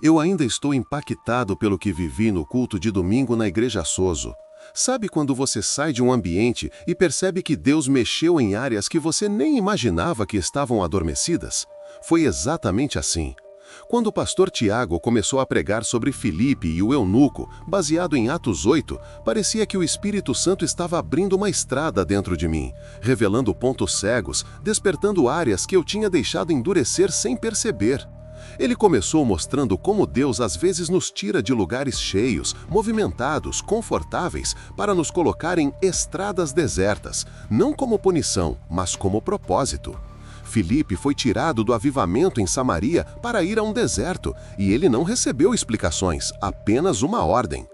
Eu ainda estou impactado pelo que vivi no culto de domingo na Igreja Sozo. Sabe quando você sai de um ambiente e percebe que Deus mexeu em áreas que você nem imaginava que estavam adormecidas? Foi exatamente assim. Quando o pastor Tiago começou a pregar sobre Filipe e o eunuco, baseado em Atos 8, parecia que o Espírito Santo estava abrindo uma estrada dentro de mim, revelando pontos cegos, despertando áreas que eu tinha deixado endurecer sem perceber. Ele começou mostrando como Deus às vezes nos tira de lugares cheios, movimentados, confortáveis, para nos colocar em estradas desertas, não como punição, mas como propósito. Filipe foi tirado do avivamento em Samaria para ir a um deserto, e ele não recebeu explicações, apenas uma ordem.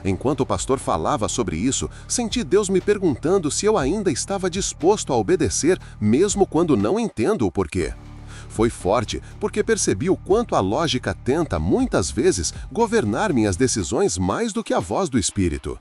Enquanto o pastor falava sobre isso, senti Deus me perguntando se eu ainda estava disposto a obedecer, mesmo quando não entendo o porquê. Foi forte, porque percebi o quanto a lógica tenta, muitas vezes, governar minhas decisões mais do que a voz do Espírito.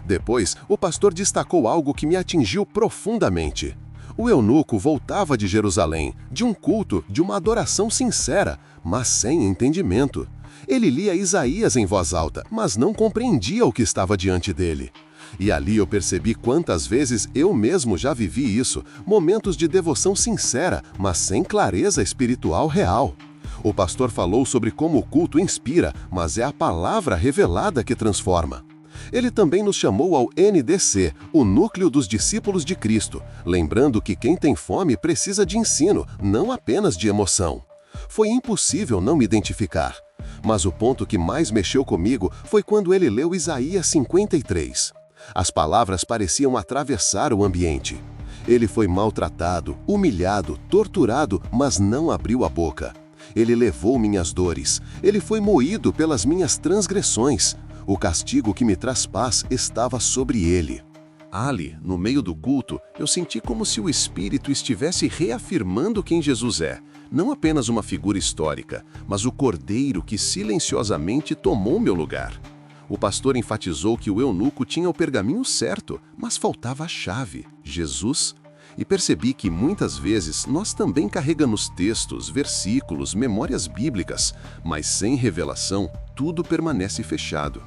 Depois, o pastor destacou algo que me atingiu profundamente. O eunuco voltava de Jerusalém, de um culto, de uma adoração sincera, mas sem entendimento. Ele lia Isaías em voz alta, mas não compreendia o que estava diante dele. E ali eu percebi quantas vezes eu mesmo já vivi isso, momentos de devoção sincera, mas sem clareza espiritual real. O pastor falou sobre como o culto inspira, mas é a palavra revelada que transforma. Ele também nos chamou ao NDC, o Núcleo dos Discípulos de Cristo, lembrando que quem tem fome precisa de ensino, não apenas de emoção. Foi impossível não me identificar. Mas o ponto que mais mexeu comigo foi quando ele leu Isaías 53. As palavras pareciam atravessar o ambiente. Ele foi maltratado, humilhado, torturado, mas não abriu a boca. Ele levou minhas dores. Ele foi moído pelas minhas transgressões. O castigo que me traz paz estava sobre ele. Ali, no meio do culto, eu senti como se o Espírito estivesse reafirmando quem Jesus é. Não apenas uma figura histórica, mas o Cordeiro que silenciosamente tomou meu lugar. O pastor enfatizou que o eunuco tinha o pergaminho certo, mas faltava a chave, Jesus. E percebi que muitas vezes nós também carregamos textos, versículos, memórias bíblicas, mas sem revelação, tudo permanece fechado.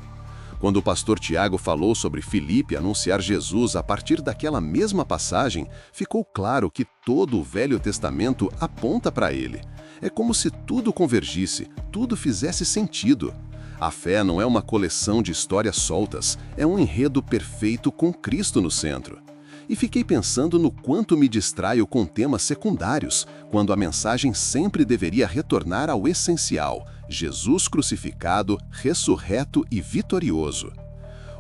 Quando o pastor Tiago falou sobre Filipe anunciar Jesus a partir daquela mesma passagem, ficou claro que todo o Velho Testamento aponta para ele. É como se tudo convergisse, tudo fizesse sentido. A fé não é uma coleção de histórias soltas, é um enredo perfeito com Cristo no centro. E fiquei pensando no quanto me distraio com temas secundários, quando a mensagem sempre deveria retornar ao essencial: Jesus crucificado, ressurreto e vitorioso.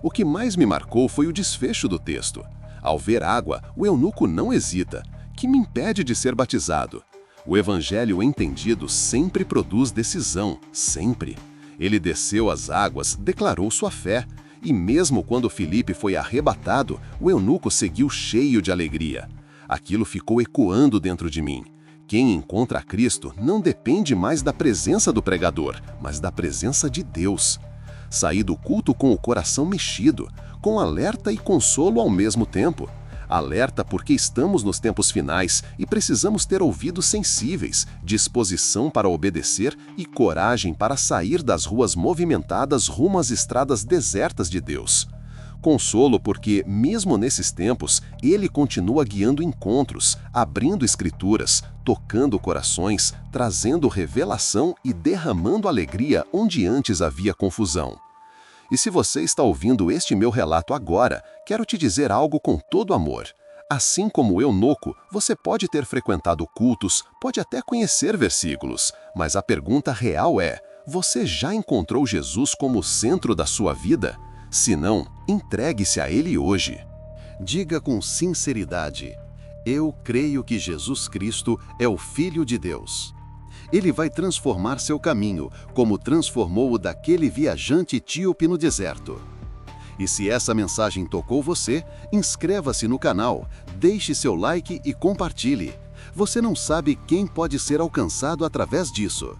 O que mais me marcou foi o desfecho do texto. Ao ver água, o eunuco não hesita. Que me impede de ser batizado? O evangelho entendido sempre produz decisão, sempre. Ele desceu às águas, declarou sua fé. E mesmo quando Filipe foi arrebatado, o eunuco seguiu cheio de alegria. Aquilo ficou ecoando dentro de mim. Quem encontra a Cristo não depende mais da presença do pregador, mas da presença de Deus. Saí do culto com o coração mexido, com alerta e consolo ao mesmo tempo. Alerta porque estamos nos tempos finais e precisamos ter ouvidos sensíveis, disposição para obedecer e coragem para sair das ruas movimentadas rumo às estradas desertas de Deus. Consolo porque, mesmo nesses tempos, Ele continua guiando encontros, abrindo escrituras, tocando corações, trazendo revelação e derramando alegria onde antes havia confusão. E se você está ouvindo este meu relato agora, quero te dizer algo com todo amor. Assim como o eunuco, você pode ter frequentado cultos, pode até conhecer versículos, mas a pergunta real é: você já encontrou Jesus como o centro da sua vida? Se não, entregue-se a Ele hoje. Diga com sinceridade: eu creio que Jesus Cristo é o Filho de Deus. Ele vai transformar seu caminho, como transformou o daquele viajante etíope no deserto. E se essa mensagem tocou você, inscreva-se no canal, deixe seu like e compartilhe. Você não sabe quem pode ser alcançado através disso.